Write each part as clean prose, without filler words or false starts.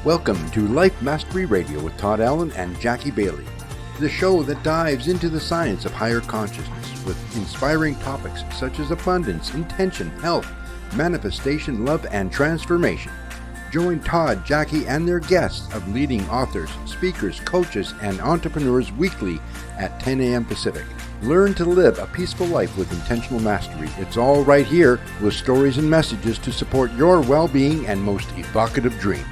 Welcome to Life Mastery Radio with Todd Allen and Jacky Bailey, the show that dives into the science of higher consciousness with inspiring topics such as abundance, intention, health, manifestation, love, and transformation. Join Todd, Jacky, and their guests of leading authors, speakers, coaches, and entrepreneurs weekly at 10 a.m. Pacific. Learn to live a peaceful life with intentional mastery. It's all right here with stories and messages to support your well-being and most evocative dreams.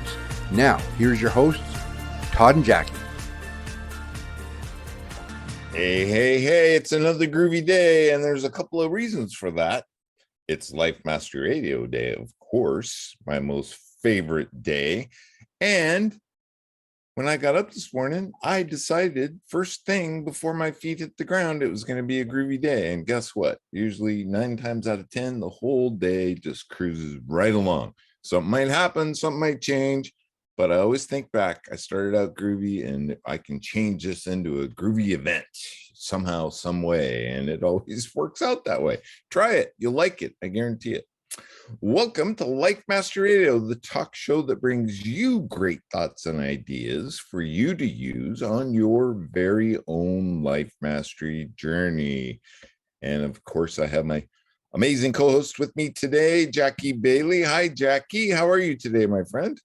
Now, here's your hosts, Todd and Jacky. Hey, it's another groovy day, and there's a couple of reasons for that. It's Life Mastery Radio Day, of course, my most favorite day. And when I got up this morning, I decided first thing before my feet hit the ground, it was going to be a groovy day. And guess what? Usually 9 times out of 10, the whole day just cruises right along. Something might happen, something might change. But I always think back, I started out groovy and I can change this into a groovy event somehow, some way. And it always works out that way. Try it. You'll like it. I guarantee it. Welcome to Life Mastery Radio, the talk show that brings you great thoughts and ideas for you to use on your very own life mastery journey. And of course, I have my amazing co-host with me today, Jacky Bailey. Hi, Jacky. How are you today, my friend?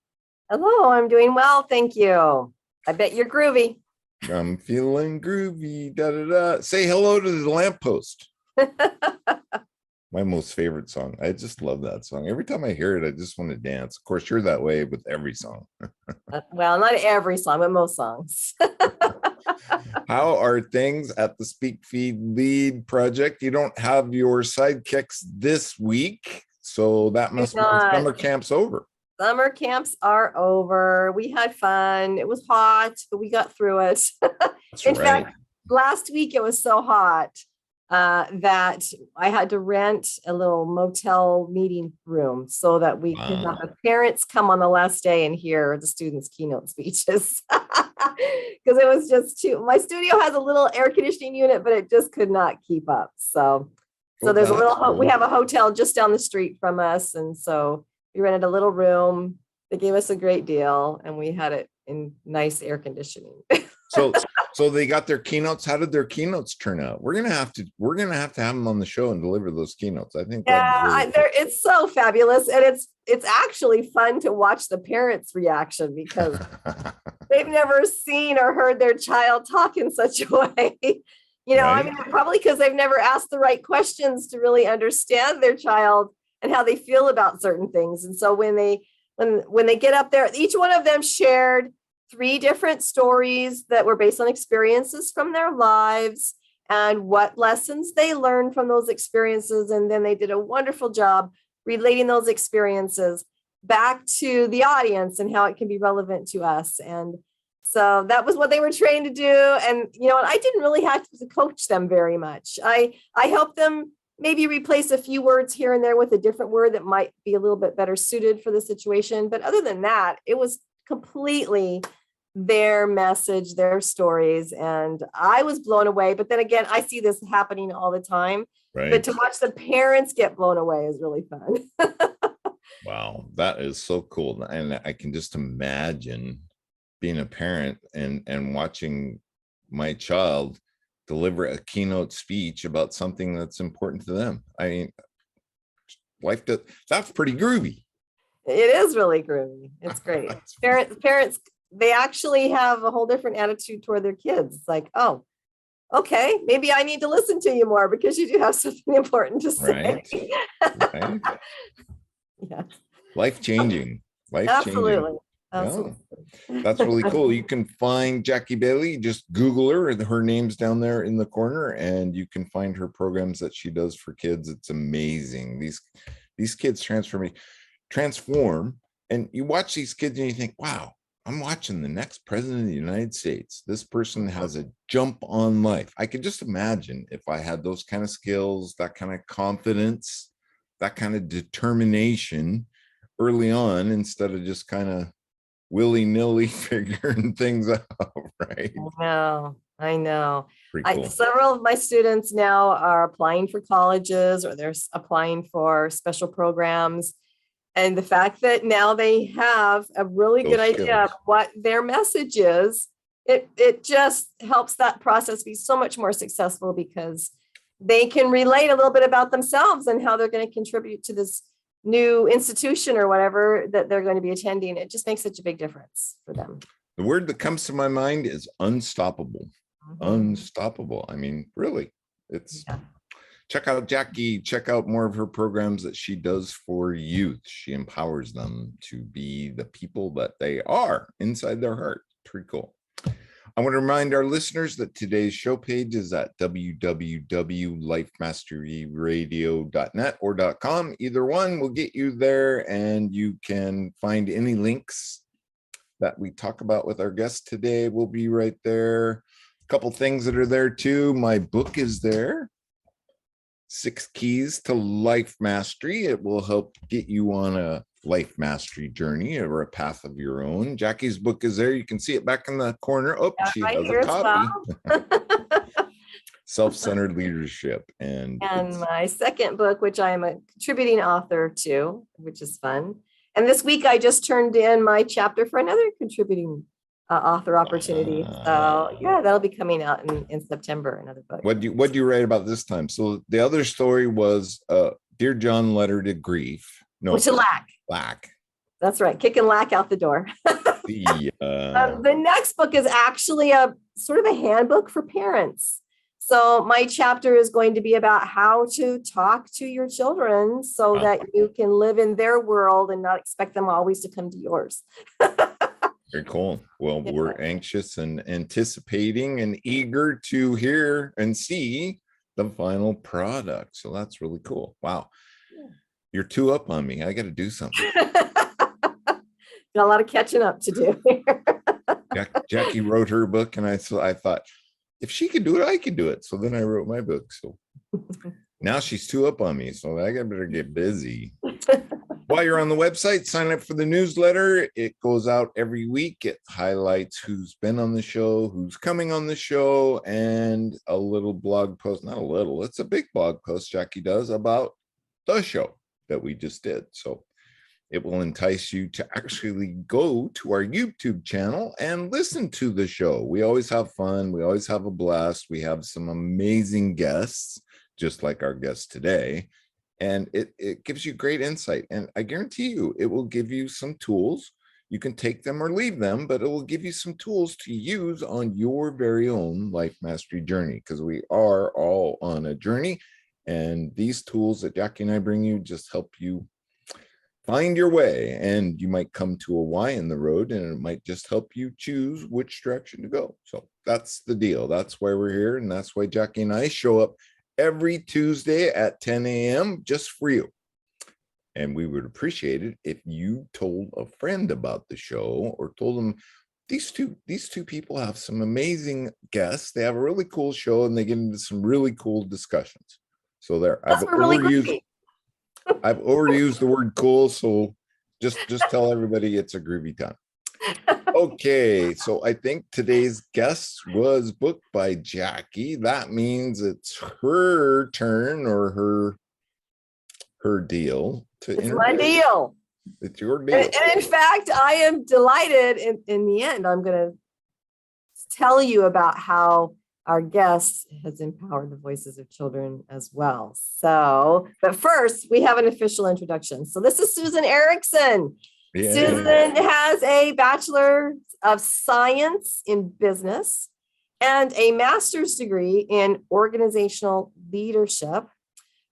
Hello, I'm doing well, thank you. I bet you're groovy. I'm feeling groovy. Da da da. Say hello to the lamppost. My most favorite song. I just love that song. Every time I hear it, I just want to dance. Of course, you're that way with every song. Well, not every song, but most songs. How are things at the Speak Feed Lead project? You don't have your sidekicks this week, so that must mean summer camp's over. Summer camps are over. We had fun. It was hot, but we got through it. In fact, last week it was so hot that I had to rent a little motel meeting room so that we could have the parents come on the last day and hear the students' keynote speeches. Because it was just too. My studio has a little air conditioning unit, but it just could not keep up. So there's a little. Cool. We have a hotel just down the street from us, and so we rented a little room. They gave us a great deal, and we had it in nice air conditioning. So they got their keynotes. How did their keynotes turn out? We're gonna have to have them on the show and deliver those keynotes. I think. Yeah, it's so fabulous, and it's actually fun to watch the parents' reaction because they've never seen or heard their child talk in such a way. You know, right? I mean, probably because they've never asked the right questions to really understand their child and how they feel about certain things. And so when they get up there, each one of them shared 3 different stories that were based on experiences from their lives and what lessons they learned from those experiences. And then they did a wonderful job relating those experiences back to the audience and how it can be relevant to us. And so that was what they were trained to do. And, you know, I didn't really have to coach them very much. I helped them maybe replace a few words here and there with a different word that might be a little bit better suited for the situation. But other than that, it was completely their message, their stories. And I was blown away. But then again, I see this happening all the time. Right. But to watch the parents get blown away is really fun. Wow, that is so cool. And I can just imagine being a parent and watching my child deliver a keynote speech about something that's important to them. I mean, that's pretty groovy. It is really groovy. It's great. Parents, they actually have a whole different attitude toward their kids. It's like, oh, okay, maybe I need to listen to you more because you do have something important to say. Right. Yeah. Life-changing. Absolutely. Yeah. That's really cool. You can find Jacky Bailey, just Google her. Her name's down there in the corner, and you can find her programs that she does for kids. It's amazing. These kids transform, and you watch these kids and you think, wow, I'm watching the next president of the United States. This person has a jump on life. I could just imagine if I had those kind of skills, that kind of confidence, that kind of determination early on, instead of just kind of willy-nilly figuring things out, right? I know. Cool. Several of my students now are applying for colleges, or they're applying for special programs. And the fact that now they have a really good Those idea of skills. what their message is, it just helps that process be so much more successful because they can relate a little bit about themselves and how they're going to contribute to this new institution or whatever that they're going to be attending. It just makes such a big difference for them. The word that comes to my mind is unstoppable. Mhm. Unstoppable. I mean, really, it's check out Jacky, check out more of her programs that she does for youth. She empowers them to be the people that they are inside their heart. Pretty cool. I want to remind our listeners that today's show page is at www.lifemasteryradio.net or .com. Either one will get you there, and you can find any links that we talk about with our guest today will be right there. A couple things that are there too. My book is there. 6 Keys to Life Mastery. It will help get you on a life mastery journey or a path of your own. Jacky's book is there. You can see it back in the corner. Oh, she Right has here a as copy. well. Self-centered leadership. And my second book, which I am a contributing author to, which is fun. And this week I just turned in my chapter for another contributing author opportunity. So yeah, that'll be coming out in September, another book. What do you write about this time? So the other story was Dear John Letter to Grief. No, Which is lack. Lack. That's right. Kicking lack out the door. The next book is actually a sort of a handbook for parents. So my chapter is going to be about how to talk to your children so that you can live in their world and not expect them always to come to yours. Very cool. Well, we're anxious and anticipating and eager to hear and see the final product. So that's really cool. Wow. You're 2 up on me. I got to do something. Got a lot of catching up to do. Jacky wrote her book, and I thought, if she could do it, I could do it. So then I wrote my book. So now she's 2 up on me. So I better get busy. While you're on the website, sign up for the newsletter. It goes out every week. It highlights who's been on the show, who's coming on the show, and a little blog post. Not a little, it's a big blog post Jacky does about the show that we just did. So it will entice you to actually go to our YouTube channel and listen to the show. We always have fun. We always have a blast. We have some amazing guests, just like our guest today. And it gives you great insight. And I guarantee you, it will give you some tools. You can take them or leave them, but it will give you some tools to use on your very own life mastery journey, because we are all on a journey. And these tools that Jacky and I bring you just help you find your way. And you might come to a Y in the road, and it might just help you choose which direction to go. So that's the deal. That's why we're here. And that's why Jacky and I show up every Tuesday at 10 a.m. just for you. And we would appreciate it if you told a friend about the show, or told them these two people have some amazing guests. They have a really cool show, and they get into some really cool discussions. So I've overused the word cool. So just tell everybody it's a groovy time. Okay, so I think today's guest was booked by Jacky. That means it's her turn, or her deal to It's my deal. It's your deal. And in fact, I am delighted in the end. I'm going to tell you about how our guest has empowered the voices of children as well. So, but first, we have an official introduction. So this is Susan Erickson. Yeah. Susan has a Bachelor of Science in Business and a master's degree in organizational leadership.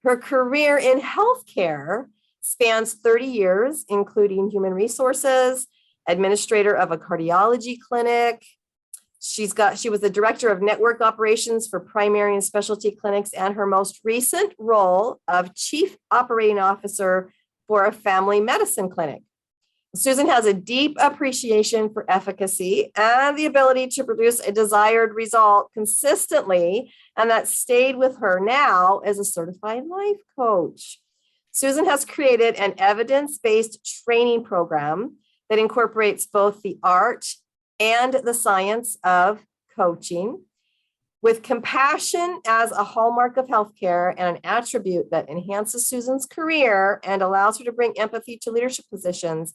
Her career in healthcare spans 30 years, including human resources, administrator of a cardiology clinic. She was the director of network operations for primary and specialty clinics, and her most recent role of chief operating officer for a family medicine clinic. Susan has a deep appreciation for efficacy and the ability to produce a desired result consistently, and that stayed with her now as a certified life coach. Susan has created an evidence-based training program that incorporates both the art and the science of coaching. With compassion as a hallmark of healthcare and an attribute that enhances Susan's career and allows her to bring empathy to leadership positions,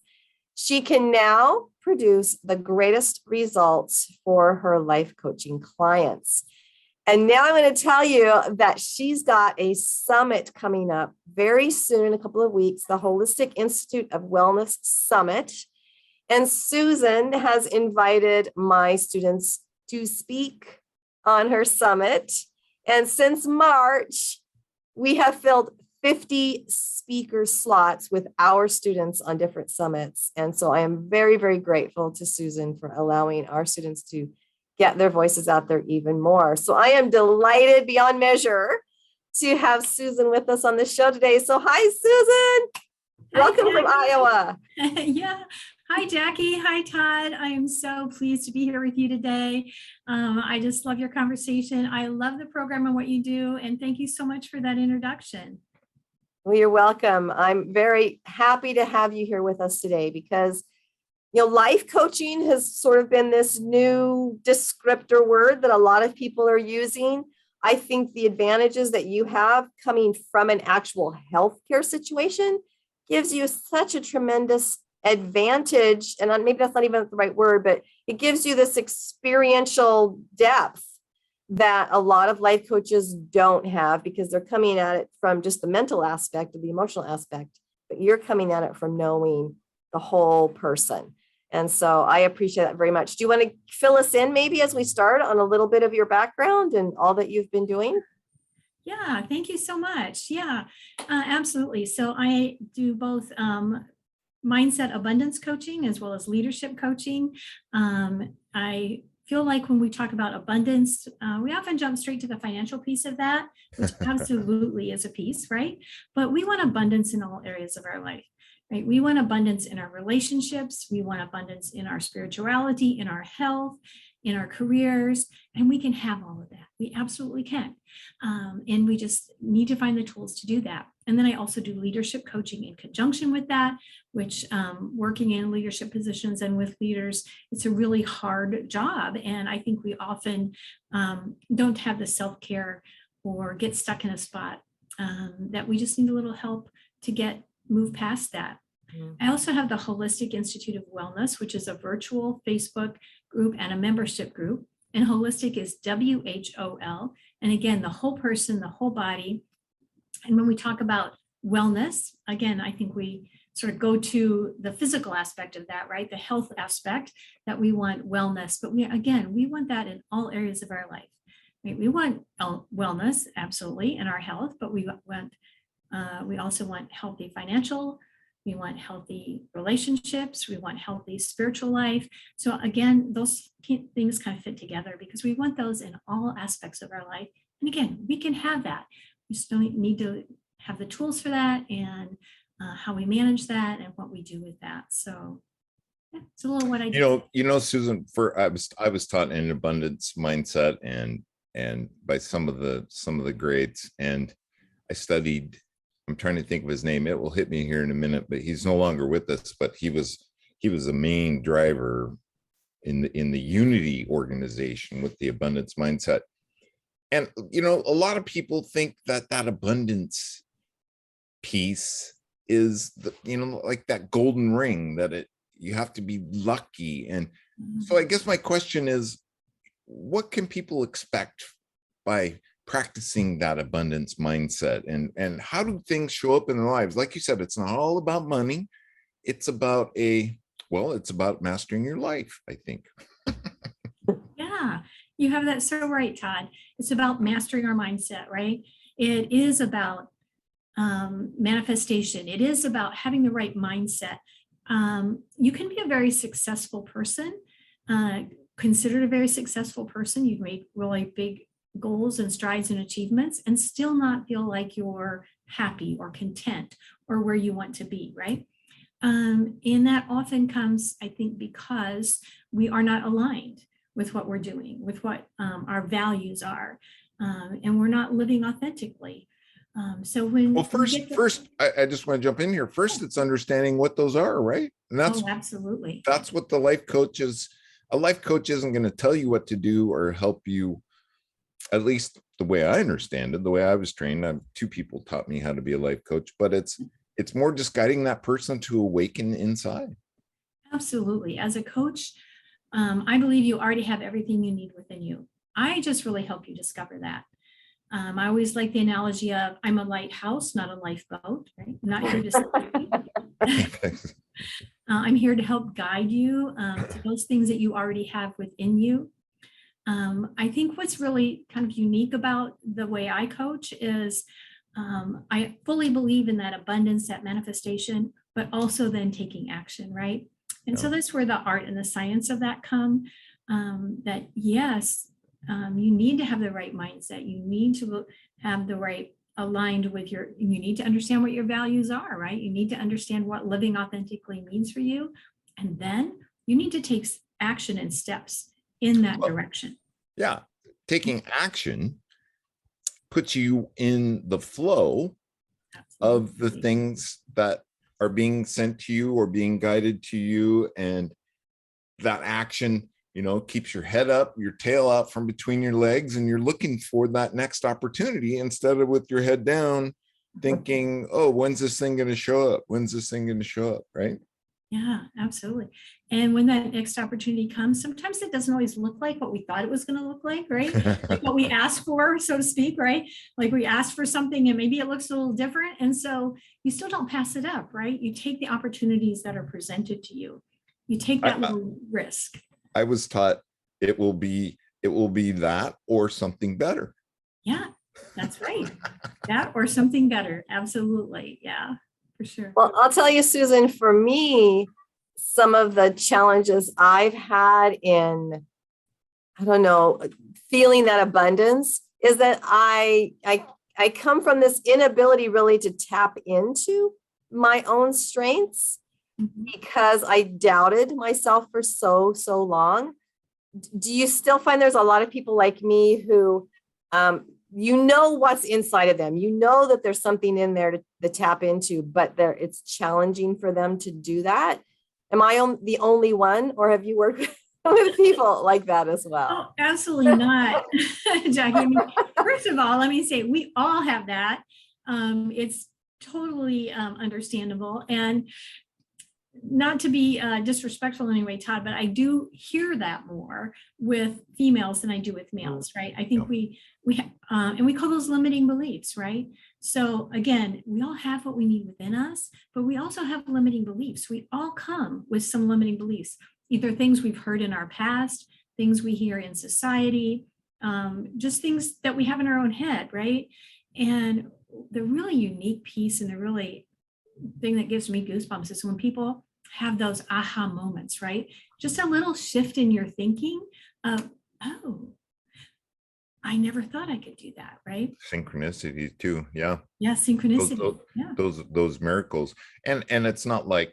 she can now produce the greatest results for her life coaching clients. And now I'm going to tell you that she's got a summit coming up very soon, in a couple of weeks, the Holistic Institute of Wellness Summit. And Susan has invited my students to speak on her summit. And since March, we have filled 50 speaker slots with our students on different summits. And so I am very, very grateful to Susan for allowing our students to get their voices out there even more. So I am delighted beyond measure to have Susan with us on the show today. So hi, Susan. Welcome from Iowa. Yeah. Hi, Jackie. Hi, Todd. I am so pleased to be here with you today. I just love your conversation. I love the program and what you do. And thank you so much for that introduction. Well, you're welcome. I'm very happy to have you here with us today because, life coaching has sort of been this new descriptor word that a lot of people are using. I think the advantages that you have coming from an actual healthcare situation gives you such a tremendous advantage. And maybe that's not even the right word, but it gives you this experiential depth that a lot of life coaches don't have because they're coming at it from just the mental aspect or the emotional aspect, but you're coming at it from knowing the whole person. And so I appreciate that very much. Do you want to fill us in maybe as we start on a little bit of your background and all that you've been doing? Yeah, thank you so much. Yeah, absolutely. So I do both mindset abundance coaching as well as leadership coaching. I feel like when we talk about abundance, we often jump straight to the financial piece of that, which absolutely is a piece, right? But we want abundance in all areas of our life, right? We want abundance in our relationships. We want abundance in our spirituality, in our health, in our careers, and we can have all of that. We absolutely can. And we just need to find the tools to do that. And then I also do leadership coaching in conjunction with that, which working in leadership positions and with leaders, it's a really hard job. And I think we often don't have the self-care or get stuck in a spot that we just need a little help to move past that. I also have the Holistic Institute of Wellness, which is a virtual Facebook group and a membership group. And holistic is WHOL. And again, the whole person, the whole body. And when we talk about wellness, again, I think we sort of go to the physical aspect of that, right? The health aspect that we want wellness, but we want that in all areas of our life. Right? We want wellness, absolutely, in our health, but we also want healthy financial. We want healthy relationships. We want healthy spiritual life. So again, those things kind of fit together because we want those in all aspects of our life. And again, we can have that. We just don't need to have the tools for that and how we manage that and what we do with that. So yeah, it's a little what I do. Susan, I was taught an abundance mindset and by some of the greats, and I studied. I'm trying to think of his name. It will hit me here in a minute, but he's no longer with us. But he was a main driver in the Unity organization with the abundance mindset. And a lot of people think that abundance piece is like that golden ring that you have to be lucky. And so I guess my question is, what can people expect by practicing that abundance mindset, and how do things show up in their lives? Like you said, it's not all about money. It's about it's about mastering your life, I think. Yeah, you have that so right, Todd. It's about mastering our mindset, right? It is about manifestation. It is about having the right mindset. You can be a very successful person, considered a very successful person. You've made really big goals and strides and achievements and still not feel like you're happy or content or where you want to be, right? And that often comes, I think, because we are not aligned with what we're doing, with what our values are, and we're not living authentically. So when first, I just want to jump in here. First, it's understanding what those are, right? And absolutely. That's what the life coach is. A life coach isn't going to tell you what to do or help you at least the way I understand it, the way I was trained, two people taught me how to be a life coach, but it's more just guiding that person to awaken inside. Absolutely. As a coach, I believe you already have everything you need within you. I just really help you discover that. I always like the analogy of I'm a lighthouse, not a lifeboat, right? I'm not here to save you. I'm here to help guide you to those things that you already have within you. I think what's really kind of unique about the way I coach is I fully believe in that abundance, that manifestation, but also then taking action, right? And so that's where the art and the science of that come. That yes, you need to have the right mindset. You need to have the right aligned with you need to understand what your values are, right? You need to understand what living authentically means for you. And then you need to take action and steps in that direction. Yeah. Taking action puts you in the flow of the things that are being sent to you or being guided to you. And that action, keeps your head up, your tail out from between your legs, and you're looking for that next opportunity instead of with your head down thinking, oh, when's this thing going to show up? When's this thing going to show up? Right? Yeah, absolutely. And when that next opportunity comes, sometimes it doesn't always look like what we thought it was going to look like, right? Like what we asked for, so to speak, right? Like we asked for something and maybe it looks a little different. And so you still don't pass it up, right? You take the opportunities that are presented to you. You take that little risk. I was taught it will be that or something better. Yeah, that's right. That or something better. Absolutely. Yeah, for sure. Well, I'll tell you, Susan, for me, some of the challenges I've had in, feeling that abundance is that I come from this inability really to tap into my own strengths because I doubted myself for so long. Do you still find there's a lot of people like me who, what's inside of them, that there's something in there to tap into, but it's challenging for them to do that? Am I the only one, or have you worked with people like that as well? Oh, absolutely not, Jackie. First of all, let me say we all have that. It's totally understandable, and not to be disrespectful in any way, Todd, but I do hear that more with females than I do with males, right? I think and we call those limiting beliefs, right? So again, we all have what we need within us, but we also have limiting beliefs. We all come with some limiting beliefs, either things we've heard in our past, things we hear in society, just things that we have in our own head, right? And the really unique piece and the really thing that gives me goosebumps is when people have those aha moments, right? Just a little shift in your thinking of, oh, I never thought I could do that, right? Synchronicity too. Yeah. Yeah, synchronicity. Those miracles. And it's not like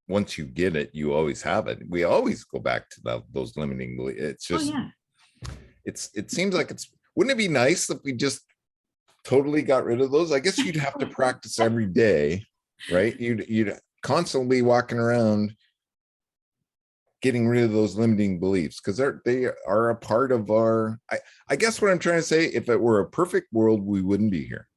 once you get it, you always have it. We always go back to those limiting beliefs. It's just, it seems like wouldn't it be nice if we just totally got rid of those? I guess you'd have to practice every day, right? You'd constantly walking around getting rid of those limiting beliefs because they are a part of our, I guess what I'm trying to say, if it were a perfect world, we wouldn't be here.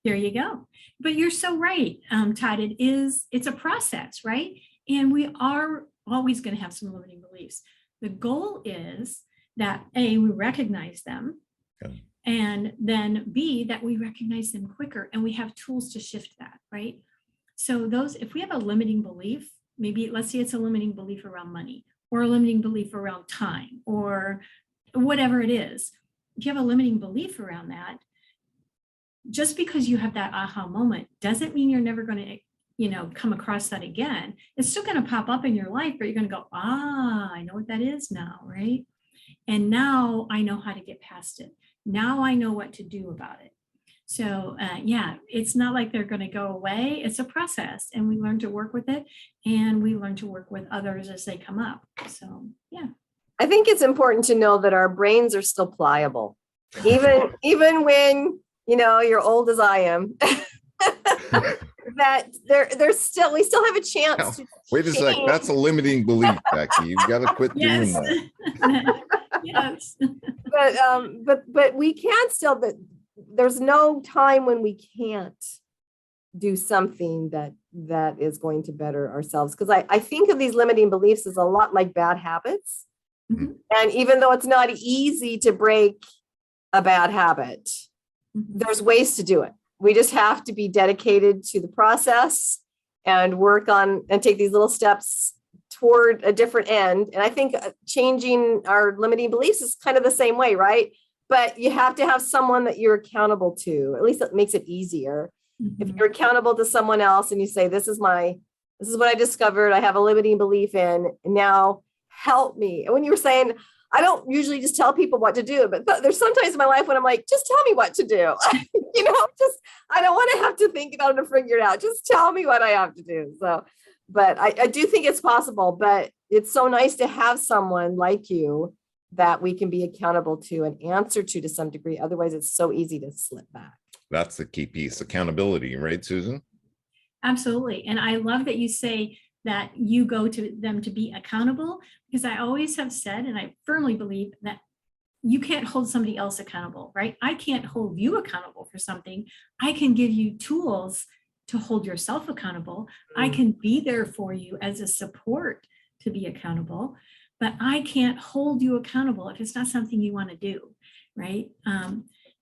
There you go. But you're so right, Todd. It's a process, right? And we are always going to have some limiting beliefs. The goal is that A, we recognize them. Okay. And then B, that we recognize them quicker and we have tools to shift that, right? So if we have a limiting belief, maybe let's say it's a limiting belief around money or a limiting belief around time or whatever it is. If you have a limiting belief around that, just because you have that aha moment doesn't mean you're never going to, come across that again. It's still going to pop up in your life, but you're going to go, I know what that is now, right? And now I know how to get past it. Now I know what to do about it. So it's not like they're going to go away. It's a process and we learn to work with it and we learn to work with others as they come up. So, yeah. I think it's important to know that our brains are still pliable, even when, you're old as I am, that we still have a chance. Now, wait a sec. That's a limiting belief, Jacky. You've got to quit doing that. Yes. but we can still, but there's no time when we can't do something that is going to better ourselves. Because I think of these limiting beliefs as a lot like bad habits. Mhm. And even though it's not easy to break a bad habit, there's ways to do it. We just have to be dedicated to the process and work on and take these little steps toward a different end. And I think changing our limiting beliefs is kind of the same way, right? But you have to have someone that you're accountable to. At least it makes it easier. If Mhm. you're accountable to someone else and you say, this is what I discovered, I have a limiting belief in, and now help me. And when you were saying, I don't usually just tell people what to do, but there's sometimes in my life when I'm like, just tell me what to do. I don't want to have to think about it and figure it out. Just tell me what I have to do. So, but I do think it's possible, but it's so nice to have someone like you that we can be accountable to and answer to some degree. Otherwise, it's so easy to slip back. That's the key piece, accountability, right, Susan? Absolutely. And I love that you say that you go to them to be accountable, because I always have said, and I firmly believe that you can't hold somebody else accountable, right? I can't hold you accountable for something. I can give you tools to hold yourself accountable. I can be there for you as a support to be accountable, but I can't hold you accountable if it's not something you want to do, right?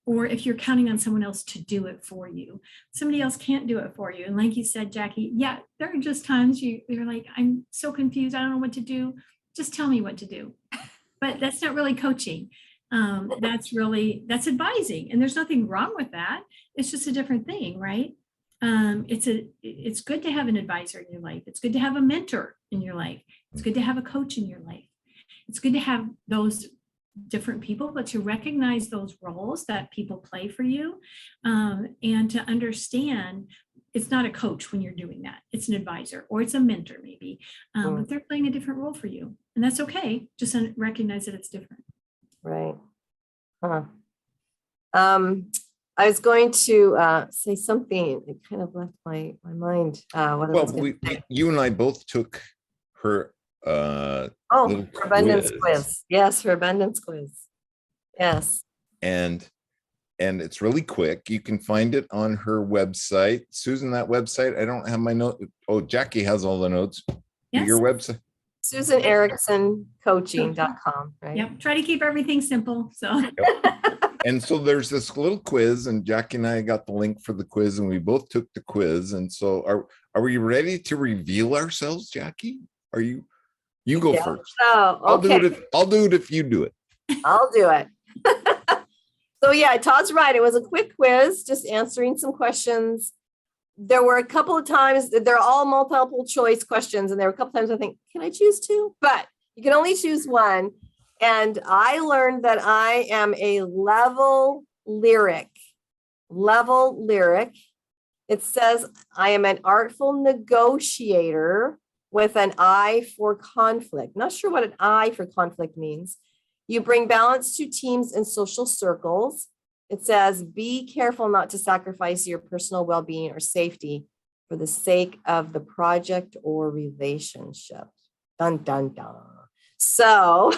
Or if you're counting on someone else to do it for you. Somebody else can't do it for you. And like you said, Jacky, yeah, there are just times you're like, I'm so confused, I don't know what to do. Just tell me what to do. But that's not really coaching. That's advising. And there's nothing wrong with that. It's just a different thing, right? It's good to have an advisor in your life. It's good to have a mentor in your life. It's good to have a coach in your life. It's good to have those different people, but to recognize those roles that people play for you, and to understand it's not a coach when you're doing that. It's an advisor or it's a mentor maybe, but they're playing a different role for you. And that's okay. Just recognize that it's different. Right. Huh. I was going to say something. It kind of left my mind. You and I both took her her little abundance quiz. Yes, her abundance quiz. Yes. And it's really quick. You can find it on her website. Susan, that website, I don't have my note. Oh, Jacky has all the notes. Yes. Your website. Susan Erickson coaching.com, right? Yep. Try to keep everything simple. So Yep. And so there's this little quiz, and Jacky and I got the link for the quiz, and we both took the quiz. And so are we ready to reveal ourselves, Jacky? Are you go first? Oh, okay. I'll do it if you do it. I'll do it. So yeah, Todd's right. It was a quick quiz, just answering some questions. There were a couple of times, they're all multiple choice questions, and there were a couple times I think, can I choose two? But you can only choose one. And I learned that I am a level lyric. It says I am an artful negotiator with an eye for conflict. Not sure what an eye for conflict means. You bring balance to teams and social circles. It says, be careful not to sacrifice your personal well-being or safety for the sake of the project or relationship. Dun, dun, dun. So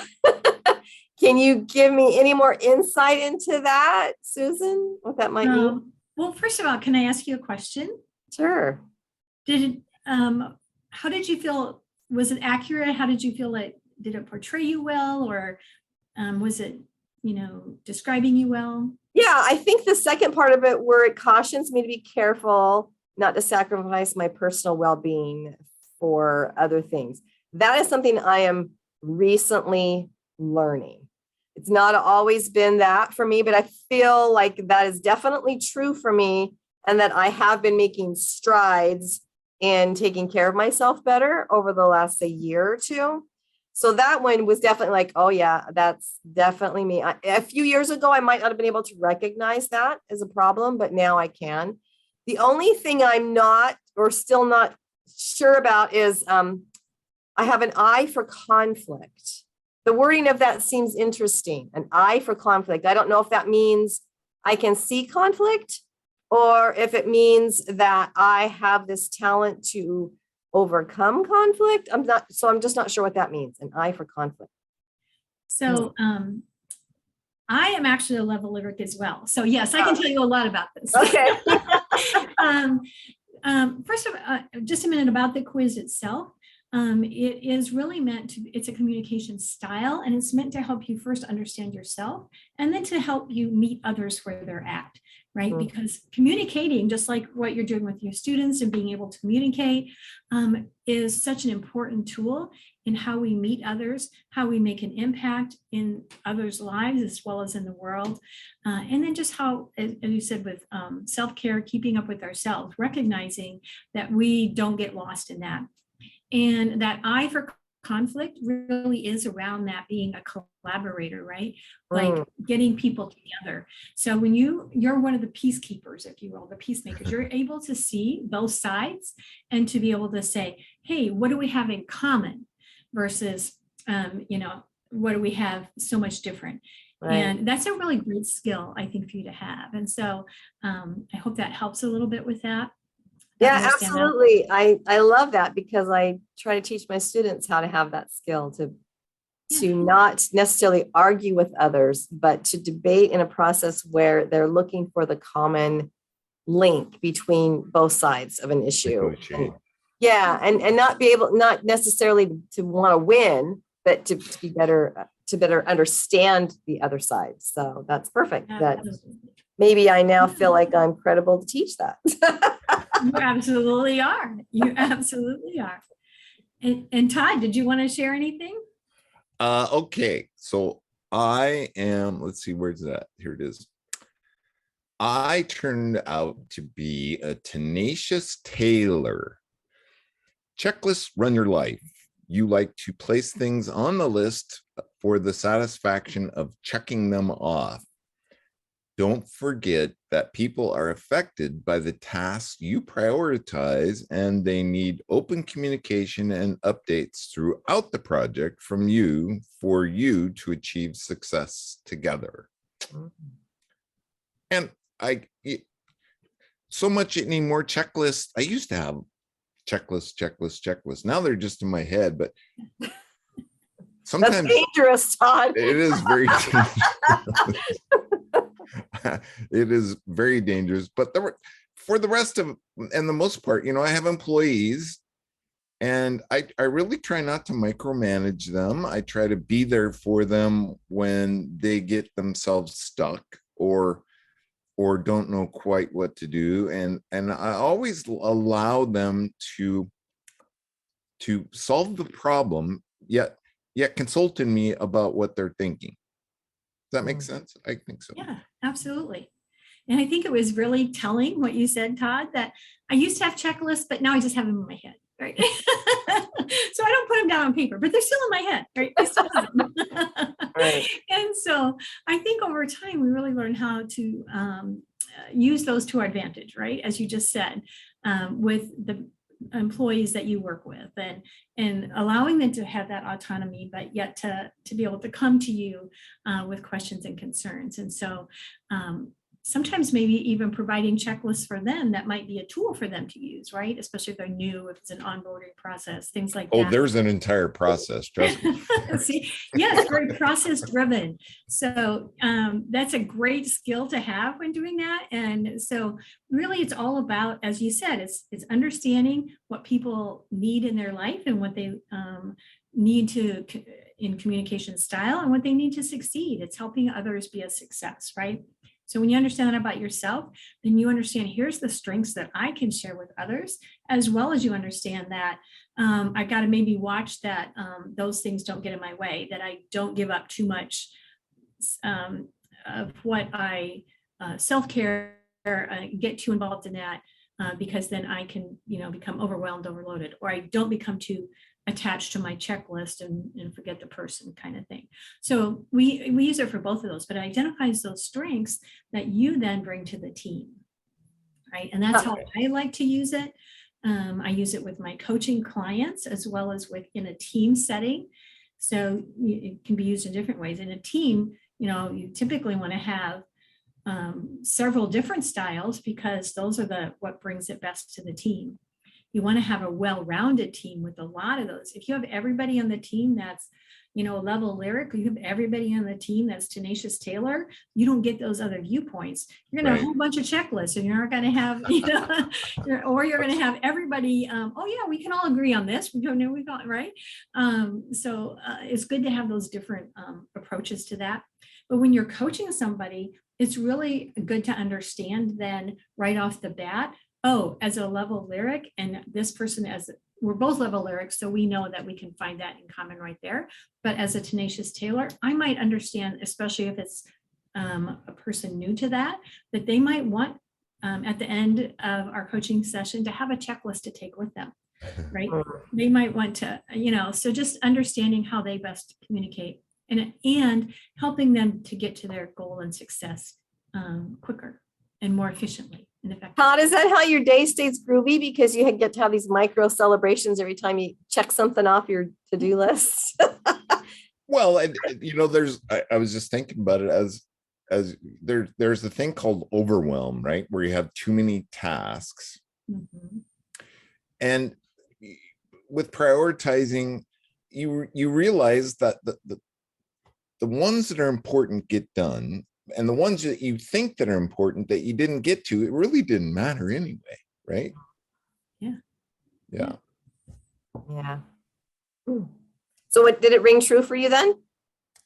can you give me any more insight into that, Susan, what that might mean? Well, first of all, can I ask you a question? Sure. How did you feel? Was it accurate? How did you feel did it portray you well, or was it, describing you well? Yeah, I think the second part of it, where it cautions me to be careful not to sacrifice my personal well-being for other things. That is something I am recently learning. It's not always been that for me, but I feel like that is definitely true for me, and that I have been making strides in taking care of myself better over the last year or two. So that one was definitely like, oh yeah, that's definitely me. A few years ago, I might not have been able to recognize that as a problem, but now I can. The only thing I'm not, or still not sure about, is I have an eye for conflict. The wording of that seems interesting. An eye for conflict. I don't know if that means I can see conflict, or if it means that I have this talent to overcome conflict. I'm just not sure what that means. An eye for conflict. So I am actually a level lyric as well. So yes, I can tell you a lot about this. Okay. First of all, just a minute about the quiz itself. It is really meant to, it's a communication style, and it's meant to help you first understand yourself and then to help you meet others where they're at, right? Mm-hmm. Because communicating, just like what you're doing with your students and being able to communicate, is such an important tool in how we meet others, how we make an impact in others' lives as well as in the world. And then just how, as you said, with self-care, keeping up with ourselves, recognizing that we don't get lost in that. And that I for conflict really is around that being a collaborator, right? Like getting people together. So when you're one of the peacekeepers, if you will, the peacemakers, you're able to see both sides and to be able to say, hey, what do we have in common versus, what do we have so much different? Right. And that's a really great skill, I think, for you to have. And so I hope that helps a little bit with that. Yeah, absolutely. I love that because I try to teach my students how to have that skill to not necessarily argue with others, but to debate in a process where they're looking for the common link between both sides of an issue. And not necessarily to want to win, but to be better, to better understand the other side. So that's perfect. That maybe I now feel like I'm credible to teach that. You absolutely are. You absolutely are. And Todd, did you want to share anything? Okay. So I am, let's see, where's that? Here it is. I turned out to be a tenacious tailor. Checklists run your life. You like to place things on the list for the satisfaction of checking them off. Don't forget that people are affected by the tasks you prioritize, and they need open communication and updates throughout the project from you for you to achieve success together. And so much anymore checklists. I used to have checklists. Now they're just in my head, but sometimes that's dangerous, Todd. It is very dangerous. It is very dangerous, but for the rest of, and the most part, I have employees, and I really try not to micromanage them. I try to be there for them when they get themselves stuck or don't know quite what to do, and I always allow them to solve the problem, yet consult in me about what they're thinking. Does that make sense? I think so. Yeah, absolutely. And I think it was really telling what you said, Todd, that I used to have checklists, but now I just have them in my head, right? So I don't put them down on paper, but they're still in my head, right? I still have them. Right. And so I think over time, we really learn how to use those to our advantage, right? As you just said, with the employees that you work with, and allowing them to have that autonomy, but yet to be able to come to you with questions and concerns. And so sometimes maybe even providing checklists for them that might be a tool for them to use, right? Especially if they're new, if it's an onboarding process, things like that. Oh, there's an entire process, trust me. See, yes, very process driven. So that's a great skill to have when doing that. And so really it's all about, as you said, it's understanding what people need in their life and what they need to in communication style and what they need to succeed. It's helping others be a success, right? So when you understand that about yourself, then you understand here's the strengths that I can share with others, as well as you understand that I got to maybe watch that those things don't get in my way, that I don't give up too much of what I self-care, get too involved in that because then I can, become overwhelmed, overloaded, or I don't become too attached to my checklist and forget the person kind of thing. So we use it for both of those, but it identifies those strengths that you then bring to the team, right? And that's how I like to use it. I use it with my coaching clients as well as in a team setting. So it can be used in different ways. In a team, you typically want to have several different styles because those are what brings it best to the team. You want to have a well-rounded team with a lot of those. If you have everybody on the team that's, level lyric, you have everybody on the team that's tenacious Taylor, you don't get those other viewpoints. You're going to have a whole bunch of checklists, and you're not going to have, or you're going to have everybody, oh yeah, we can all agree on this. We got right. So it's good to have those different approaches to that. But when you're coaching somebody, it's really good to understand then right off the bat, oh, as a level lyric, and this person we're both level lyrics, so we know that we can find that in common right there. But as a tenacious Taylor, I might understand, especially if it's a person new to that they might want at the end of our coaching session to have a checklist to take with them, right? They might want to, so just understanding how they best communicate and helping them to get to their goal and success quicker and more efficiently and effectively. Todd, is that how your day stays groovy? Because you get to have these micro celebrations every time you check something off your to-do list? Well, I was just thinking about it as there's the thing called overwhelm, right? Where you have too many tasks. Mm-hmm. And with prioritizing, you realize that the ones that are important get done, and the ones that you think that are important that you didn't get to, it really didn't matter anyway, right? Yeah. Yeah. Yeah. So what did it ring true for you then?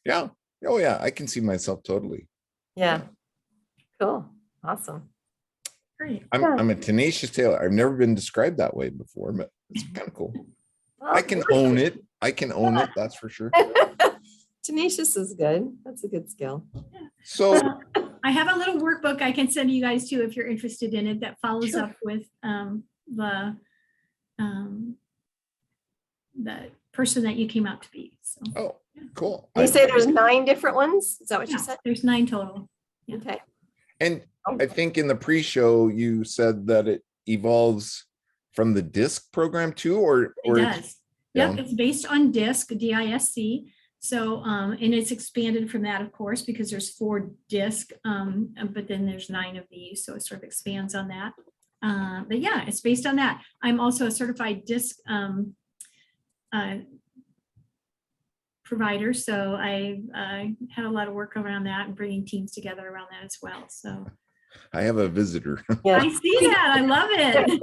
Yeah. Oh yeah. I can see myself totally. Yeah. Cool. Awesome. Great. I'm a tenacious Taylor. I've never been described that way before, but it's kind of cool. Well, I can own it. That's for sure. Tenacious is good. That's a good skill. Yeah. So I have a little workbook I can send you guys too if you're interested in it, that follows up with the person that you came out to be. So, oh, cool. You say there's 9 different ones? Is that what you said? There's 9 total. Yeah. Okay. And I think in the pre-show you said that it evolves from the DISC program too, or it does. Yep, it's based on DISC, D-I-S-C. So, and it's expanded from that, of course, because there's 4 DISC, but then there's 9 of these, so it sort of expands on that. But yeah, it's based on that. I'm also a certified DISC provider, so I had a lot of work around that and bringing teams together around that as well. So I have a visitor. Yeah. I see that. I love it.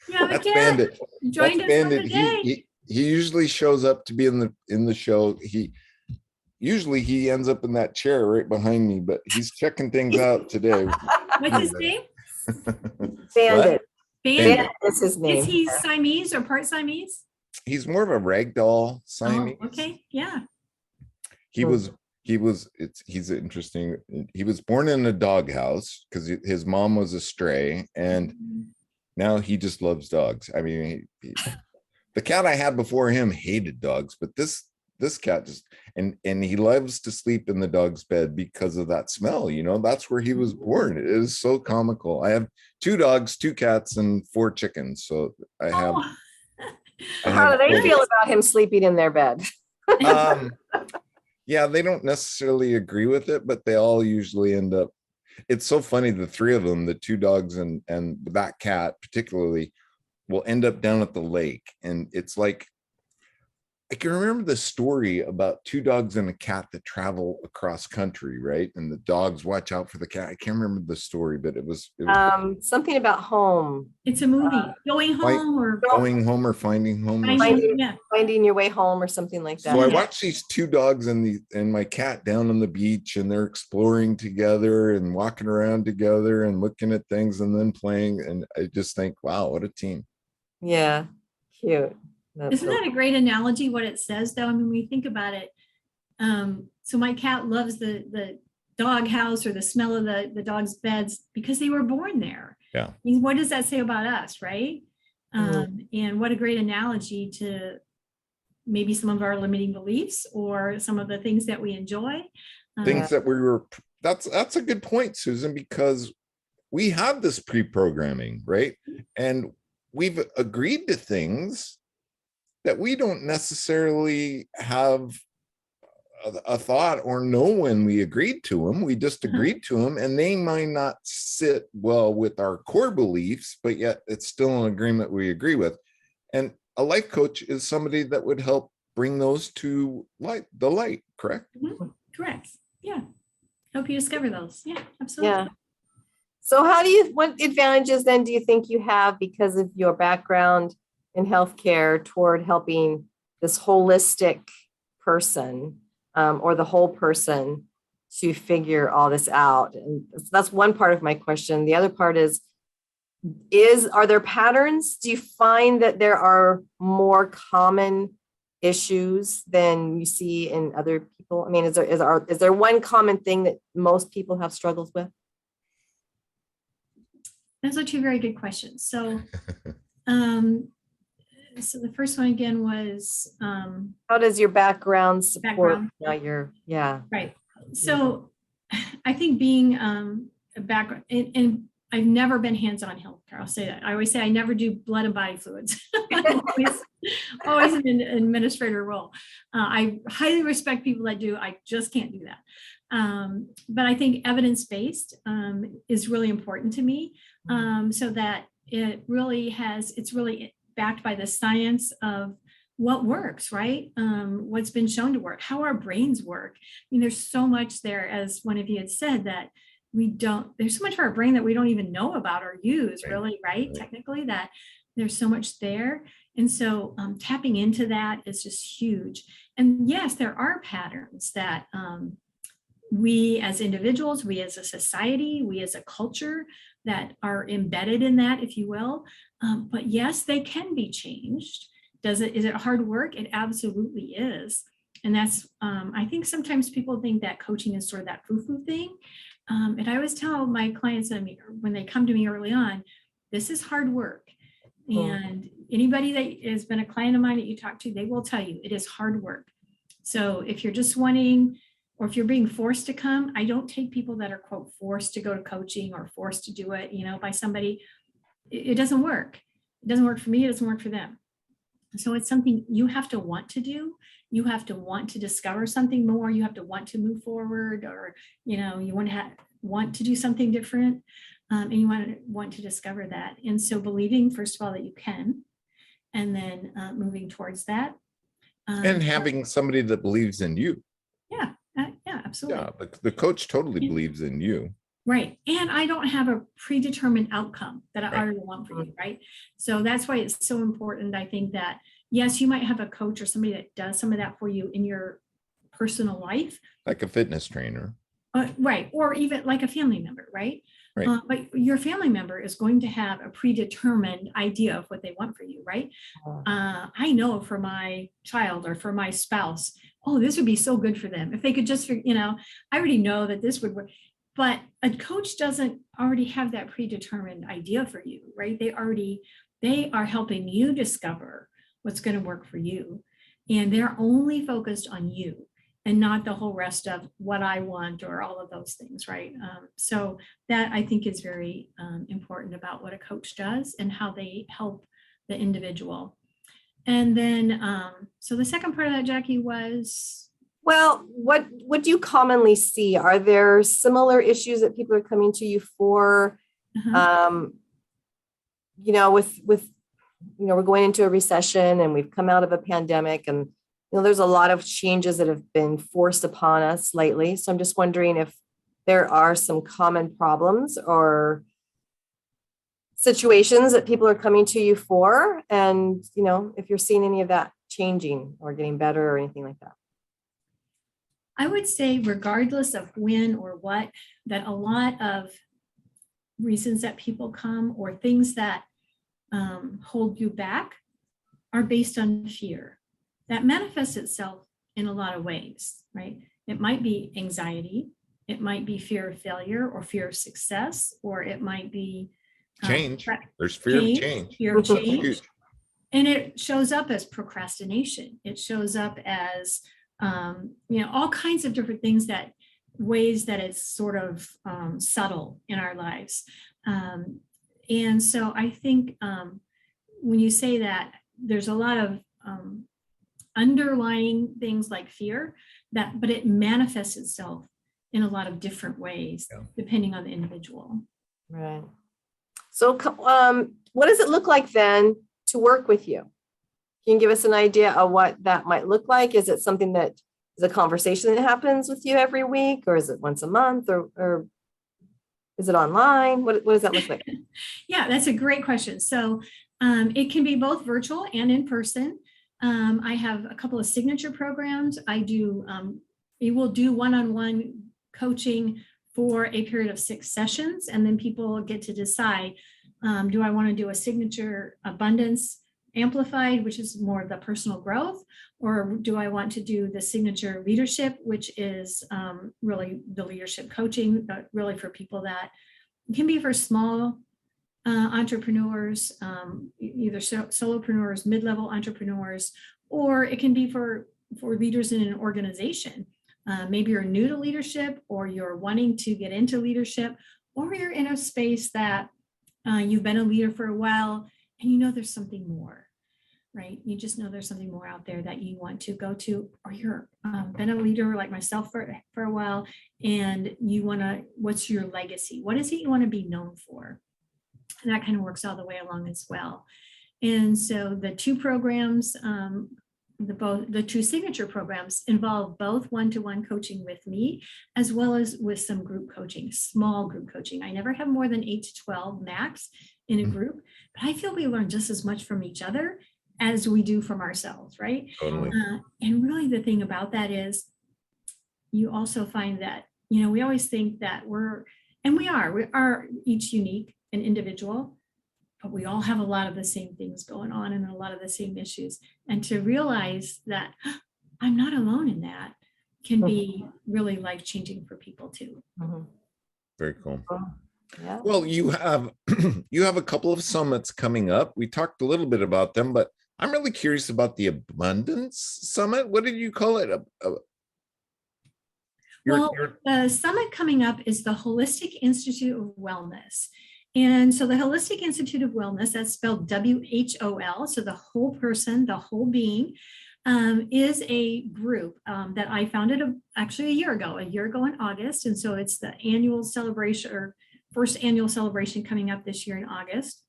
Yeah, that's Bandit. Joined us for the day. He usually shows up to be in the show. He ends up in that chair right behind me, but he's checking things out today. What's his name? Bandit. Bandit is his name. Is he Siamese or part Siamese? He's more of a ragdoll Siamese. Oh, okay, yeah. He's interesting. He was born in a doghouse because his mom was a stray, and now he just loves dogs. I mean, the cat I had before him hated dogs, but this cat just and he loves to sleep in the dog's bed because of that smell. That's where he was born. It is so comical. I have 2 dogs, 2 cats, and 4 chickens. So I have. How do they feel about him sleeping in their bed? Yeah, they don't necessarily agree with it, but they all usually end up. It's so funny. The 3 of them, the 2 dogs and that cat particularly, will end up down at the lake. And it's like, I can remember the story about 2 dogs and a cat that travel across country, right? And the dogs watch out for the cat. I can't remember the story, but it was something about home. It's a movie. Going home or finding home. Finding your way home or something like that. So I watched these 2 dogs and my cat down on the beach, and they're exploring together and walking around together and looking at things and then playing. And I just think, wow, what a team. Yeah, cute. Isn't that a great analogy, what it says, though? I mean, when we think about it, so my cat loves the dog house or the smell of the dog's beds because they were born there. Yeah. I mean, what does that say about us, right? And what a great analogy to maybe some of our limiting beliefs or some of the things that we enjoy. Things that that's a good point, Susan, because we have this pre-programming, right? And we've agreed to things that we don't necessarily have a thought or know when we agreed to them. We just agreed to them, and they might not sit well with our core beliefs, but yet it's still an agreement we agree with. And a life coach is somebody that would help bring those to the light, correct? Mhm. Correct. Yeah. Help you discover those. Yeah, absolutely. Yeah. So what advantages then do you think you have because of your background in healthcare toward helping this holistic person or the whole person to figure all this out? And that's one part of my question. The other part is are there patterns? Do you find that there are more common issues than you see in other people? I mean, is there one common thing that most people have struggles with? Those are two very good questions. So, so the first one again was how does your background support yeah. Right. So I think being a background and I've never been hands-on healthcare. I'll say that. I always say I never do blood and body fluids. always in an administrator role. I highly respect people that do. I just can't do that. But I think evidence-based is really important to me, so that it's really backed by the science of what works, right? What's been shown to work, how our brains work. I mean, there's so much there, as one of you had said, that there's so much of our brain that we don't even know about or use, really, right? Technically, that there's so much there. And so tapping into that is just huge. And yes, there are patterns that we as individuals, we as a society, we as a culture that are embedded in that, if you will. But yes, they can be changed. Is it hard work? It absolutely is. And that's, I think sometimes people think that coaching is sort of that foo-foo thing. And I always tell my clients when they come to me early on, this is hard work. And anybody that has been a client of mine that you talk to, they will tell you it is hard work. So if you're just wanting, or if you're being forced to come, I don't take people that are, quote, forced to go to coaching or forced to do it, by somebody. It doesn't work. It doesn't work for me. It doesn't work for them. So it's something you have to want to do. You have to want to discover something more. You have to want to move forward, or, you want to do something different. And you want to discover that. And so believing, first of all, that you can, and then moving towards that. And having somebody that believes in you. Yeah, absolutely. Yeah, the coach totally believes in you. Right. And I don't have a predetermined outcome that I already want for you, right? So that's why it's so important. I think that, yes, you might have a coach or somebody that does some of that for you in your personal life. Like a fitness trainer. Right. Or even like a family member, right? But your family member is going to have a predetermined idea of what they want for you, right? I know for my child or for my spouse, this would be so good for them. If they could just, I already know that this would work. But a coach doesn't already have that predetermined idea for you, right? They are helping you discover what's going to work for you. And they're only focused on you and not the whole rest of what I want or all of those things, right? So that I think is very important about what a coach does and how they help the individual. And then, so the second part of that, Jacky, was? Well, what do you commonly see? Are there similar issues that people are coming to you for? With we're going into a recession and we've come out of a pandemic, and there's a lot of changes that have been forced upon us lately. So I'm just wondering if there are some common problems or situations that people are coming to you for, and if you're seeing any of that changing or getting better or anything like that. I would say, regardless of when or what, that a lot of reasons that people come or things that hold you back are based on fear. That manifests itself in a lot of ways, right? It might be anxiety. It might be fear of failure or fear of success, or it might be change. There's fear of change. Fear of change. And it shows up as procrastination. It shows up as all kinds of different ways that it's sort of subtle in our lives. And so I think when you say that, there's a lot of underlying things like fear, but it manifests itself in a lot of different ways, depending on the individual. Right. So what does it look like then to work with you? Can you give us an idea of what that might look like? Is it something that is a conversation that happens with you every week, or is it once a month, or is it online? What does that look like? Yeah, that's a great question. So it can be both virtual and in person. I have a couple of signature programs. We will do one-on-one coaching for a period of 6 sessions, and then people get to decide, do I want to do a signature abundance amplified, which is more of the personal growth, or do I want to do the signature leadership, which is really the leadership coaching, but really for people that can be for small entrepreneurs, either solopreneurs, mid-level entrepreneurs, or it can be for leaders in an organization. Maybe you're new to leadership, or you're wanting to get into leadership, or you're in a space that you've been a leader for a while and you know there's something more, right? You just know there's something more out there that you want to go to, or you're been a leader like myself for a while, and you want to, what's your legacy? What is it you want to be known for? And that kind of works all the way along as well. And so the 2 programs, the 2 signature programs involve both one-to-one coaching with me, as well as with some group coaching, small group coaching. I never have more than 8 to 12 max in a group, but I feel we learn just as much from each other as we do from ourselves, right? Totally. And really the thing about that is you also find that, you know, we always think that we are each unique and individual, but we all have a lot of the same things going on and a lot of the same issues. And to realize that I'm not alone in that can be really life-changing for people too. Very cool. Yeah. Well, you have a couple of summits coming up. We talked a little bit about them, but I'm really curious about the Abundance Summit. What did you call it? The summit coming up is the Holistic Institute of Wellness. And so the Holistic Institute of Wellness, that's spelled WHOL, so the whole person, the whole being, is a group that I founded actually a year ago in August. And so it's the annual celebration, or first annual celebration coming up this year in August.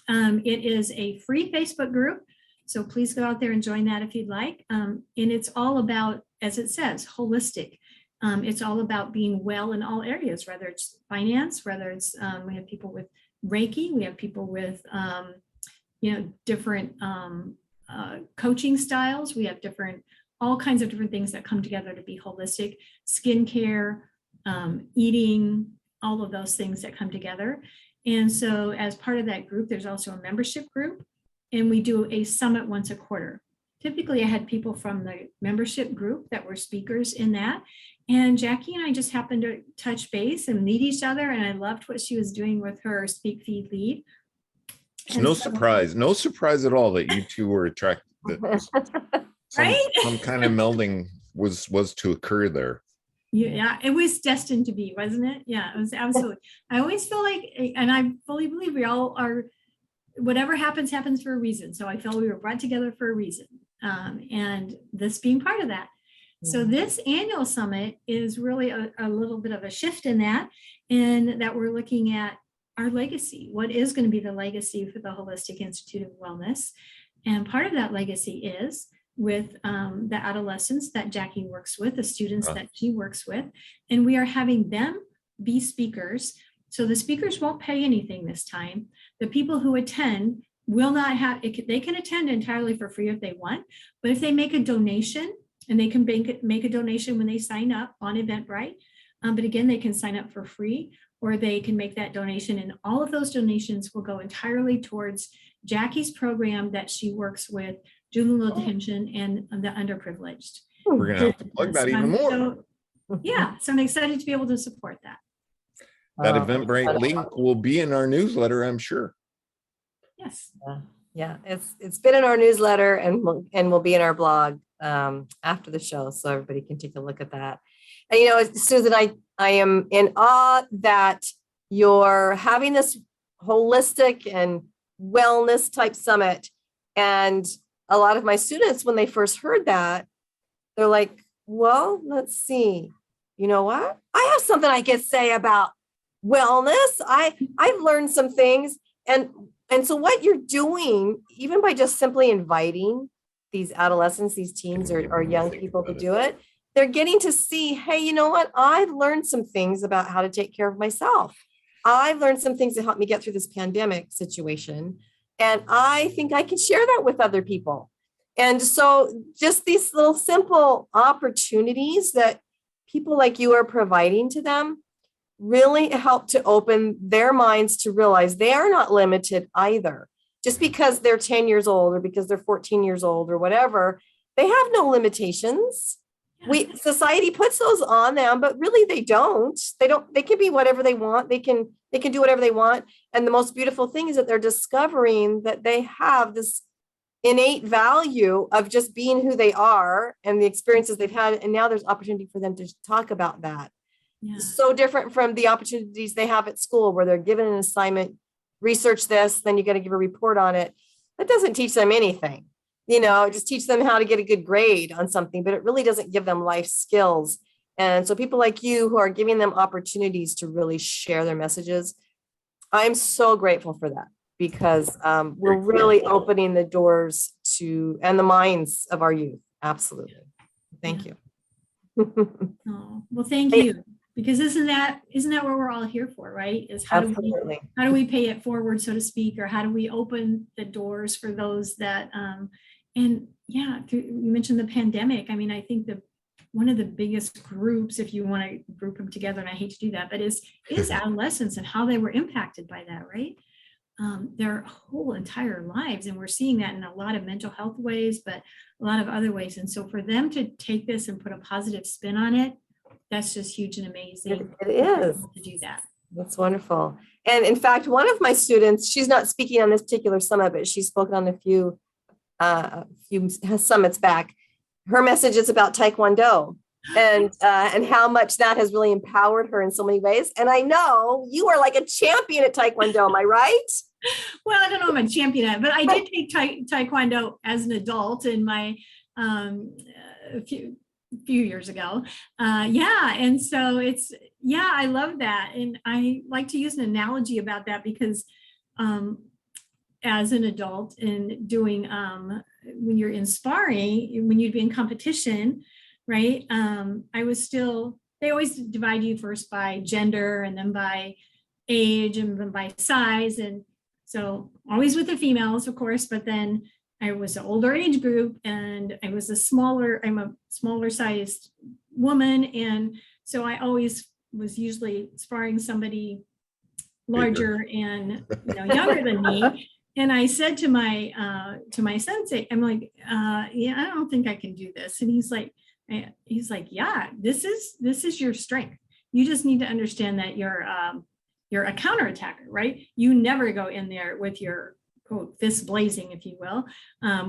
It is a free Facebook group, so please go out there and join that if you'd like. And it's all about, as it says, holistic. It's all about being well in all areas, whether it's finance, whether it's, we have people with Reiki, we have people with, different coaching styles. We have all kinds of different things that come together to be holistic, skincare, eating, all of those things that come together. And so as part of that group, there's also a membership group, and we do a summit once a quarter. Typically, I had people from the membership group that were speakers in that. And Jacky and I just happened to touch base and meet each other. And I loved what she was doing with her Speak, Feed, Lead. It's no surprise at all that you two were attracted. Some kind of melding was to occur there. Yeah, it was destined to be, wasn't it? Yeah, it was absolutely. I always feel like, and I fully believe we all are, whatever happens for a reason. So I feel we were brought together for a reason. And this being part of that. So this annual summit is really a little bit of a shift in that we're looking at our legacy. What is going to be the legacy for the Holistic Institute of Wellness? And part of that legacy is with the adolescents that Jacky works with, the students that she works with, and we are having them be speakers. So the speakers won't pay anything this time. The people who attend will not have, they can attend entirely for free if they want, but if they make a donation, and they can make a donation when they sign up on Eventbrite, but again, they can sign up for free, or they can make that donation, and all of those donations will go entirely towards Jacky's program that she works with juvenile detention and the underprivileged. We're going to have to plug that even more. So I'm excited to be able to support that. That Eventbrite link will be in our newsletter, I'm sure. Yes. Yeah, it's been in our newsletter and will be in our blog after the show, so everybody can take a look at that. And Susan, I am in awe that you're having this holistic and wellness type summit. And a lot of my students, when they first heard that, they're like, well, let's see, you know what? I have something I can say about wellness. I've learned some things. And so what you're doing, even by just simply inviting these adolescents, these teens or young people to do it, they're getting to see, hey, you know what? I've learned some things about how to take care of myself. I've learned some things to help me get through this pandemic situation. And I think I can share that with other people. And so just these little simple opportunities that people like you are providing to them really help to open their minds to realize they are not limited either. Just because they're 10 years old or because they're 14 years old or whatever, they have no limitations. Society puts those on them, but really they don't. They can be whatever they want. They can do whatever they want. And the most beautiful thing is that they're discovering that they have this innate value of just being who they are and the experiences they've had. And now there's opportunity for them to talk about that. Yeah. So different from the opportunities they have at school where they're given an assignment, research this, then you got to give a report on it. That doesn't teach them anything. Just teach them how to get a good grade on something, but it really doesn't give them life skills. And so people like you who are giving them opportunities to really share their messages, I'm so grateful for that because we're really opening the doors to and the minds of our youth. Absolutely. Thank you. Oh, well, thank you. Because isn't that what we're all here for, right? Is how do we pay it forward, so to speak, or how do we open the doors for those that and yeah, you mentioned the pandemic. I mean, I think one of the biggest groups, if you want to group them together, and I hate to do that, but is adolescents and how they were impacted by that, right? Their whole entire lives. And we're seeing that in a lot of mental health ways, but a lot of other ways. And so for them to take this and put a positive spin on it, that's just huge and amazing. It is to do that. That's wonderful. And in fact, one of my students, she's not speaking on this particular summit, but she's spoken on a few summits back. Her message is about Taekwondo and how much that has really empowered her in so many ways. And I know you are like a champion at Taekwondo. Am I right? Well, I don't know if I'm a champion at it, but I did take Taekwondo as an adult in my a few years ago. And so I love that. And I like to use an analogy about that because as an adult and doing, when you're in sparring, when you'd be in competition, right? They always divide you first by gender and then by age and then by size. And so always with the females, of course, but then I was an older age group and I'm a smaller sized woman. And so I always was usually sparring somebody larger and younger than me. And I said to my sensei, I'm like, I don't think I can do this. And he's like, yeah, this is your strength. You just need to understand that you're a counterattacker, right? You never go in there with your quote fists blazing, if you will,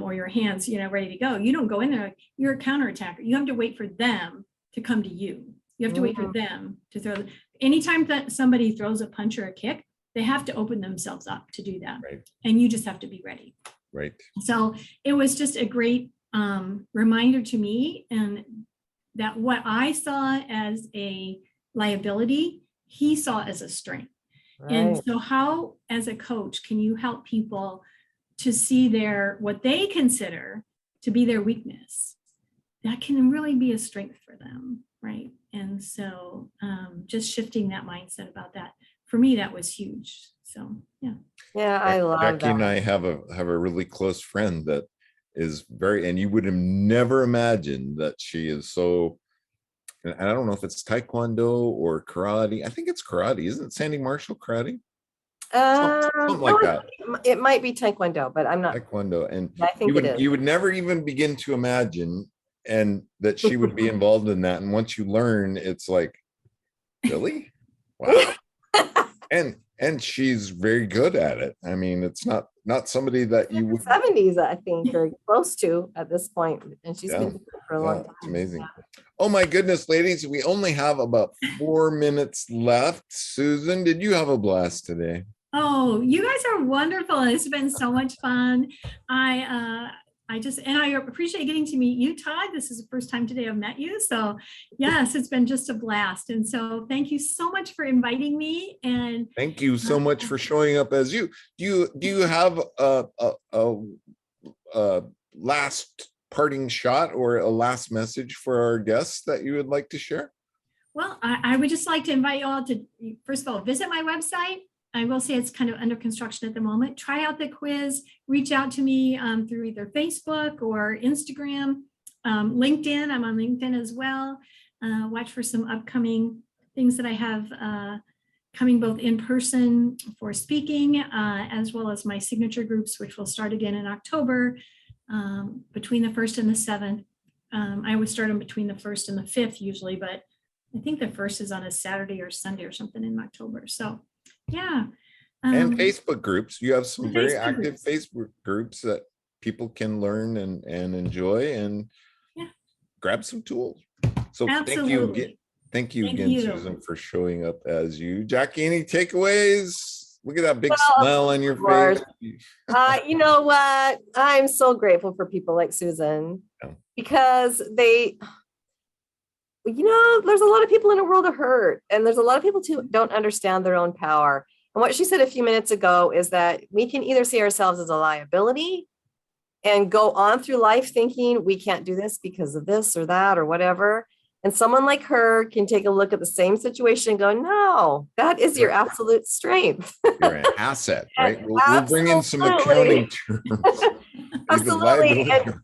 or your hands, ready to go. You don't go in there like you're a counterattacker. You have to wait for them to come to you. You have to wait for them to throw. Anytime that somebody throws a punch or a kick, they have to open themselves up to do that. Right. And you just have to be ready. Right. So it was just a great reminder to me, and that what I saw as a liability, he saw as a strength. Right. And so how, as a coach, can you help people to see what they consider to be their weakness? That can really be a strength for them, right? And so just shifting that mindset about that, for me, that was huge. So, yeah. Yeah, I love Jacky that. and I have a really close friend that is and you would have never imagined that she is so, and I don't know if it's Taekwondo or karate. I think it's karate. Isn't it Sandy Marshall karate? Something like that. It might be Taekwondo, but I'm not. Taekwondo. And I think you would never even begin to imagine and that she would be involved in that. And once you learn, it's like, really? Wow. And she's very good at it. I mean, it's not somebody that you would 70s, I think, or close to at this point. And she's been doing it for a long time. It's amazing. Oh my goodness, ladies, we only have about 4 minutes left. Susan, did you have a blast today? Oh, you guys are wonderful. It's been so much fun. I appreciate getting to meet you, Todd. This is the first time today I've met you. So yes, it's been just a blast. And so thank you so much for inviting me. And thank you so much for showing up as you. Do you have a last parting shot or a last message for our guests that you would like to share? Well, I would just like to invite you all to, first of all, visit my website. I will say it's kind of under construction at the moment. Try out the quiz, reach out to me through either Facebook or Instagram, LinkedIn. I'm on LinkedIn as well. Watch for some upcoming things that I have coming both in person for speaking, as well as my signature groups, which will start again in October, between the 1st and the 7th. I always start them between the 1st and the 5th usually, but I think the 1st is on a Saturday or Sunday or something in October. So yeah. And Facebook groups. You have some very active groups. Facebook groups that people can learn and enjoy and grab some tools. So Absolutely. Thank you again, Susan, for showing up as you. Jackie, any takeaways? Look at that big smile on your face. You know what? I'm so grateful for people like Susan because they, there's a lot of people in a world of hurt, and there's a lot of people who don't understand their own power. And what she said a few minutes ago is that we can either see ourselves as a liability and go on through life thinking we can't do this because of this or that or whatever. And someone like her can take a look at the same situation and go, no, that is your absolute strength. You're an asset, right? We'll bring in some accounting terms. Absolutely. And,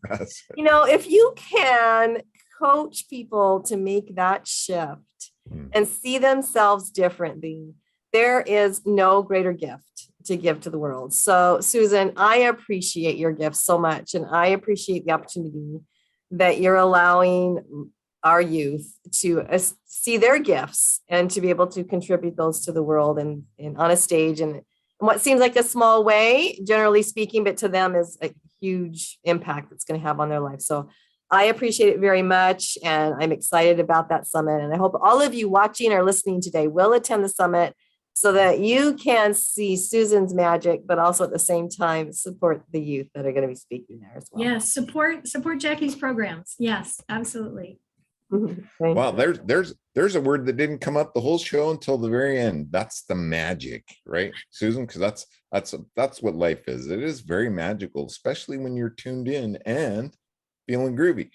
if you can coach people to make that shift and see themselves differently, there is no greater gift to give to the world. So, Susan, I appreciate your gift so much. And I appreciate the opportunity that you're allowing our youth to see their gifts and to be able to contribute those to the world and on a stage and what seems like a small way, generally speaking, but to them is a huge impact it's going to have on their life. So I appreciate it very much. And I'm excited about that summit. And I hope all of you watching or listening today will attend the summit so that you can see Susan's magic, but also at the same time, support the youth that are going to be speaking there as well. Yes. Support Jackie's programs. Yes, absolutely. Wow, there's a word that didn't come up the whole show until the very end. That's the magic, right, Susan? Because that's what life is. It is very magical, especially when you're tuned in and feeling groovy.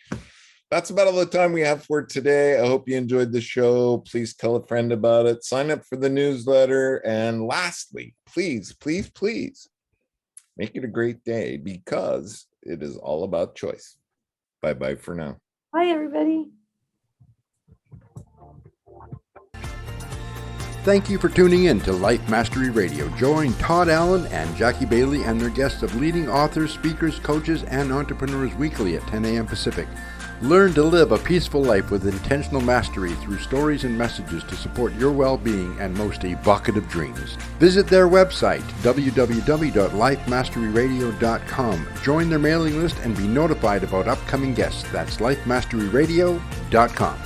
That's about all the time we have for today. I hope you enjoyed the show. Please tell a friend about it. Sign up for the newsletter. And lastly, please make it a great day because it is all about choice. Bye-bye for now. Bye, everybody. Thank you for tuning in to Life Mastery Radio. Join Todd Allen and Jacky Bailey and their guests of leading authors, speakers, coaches, and entrepreneurs weekly at 10 a.m. Pacific. Learn to live a peaceful life with intentional mastery through stories and messages to support your well-being and most evocative dreams. Visit their website, www.lifemasteryradio.com. Join their mailing list and be notified about upcoming guests. That's lifemasteryradio.com.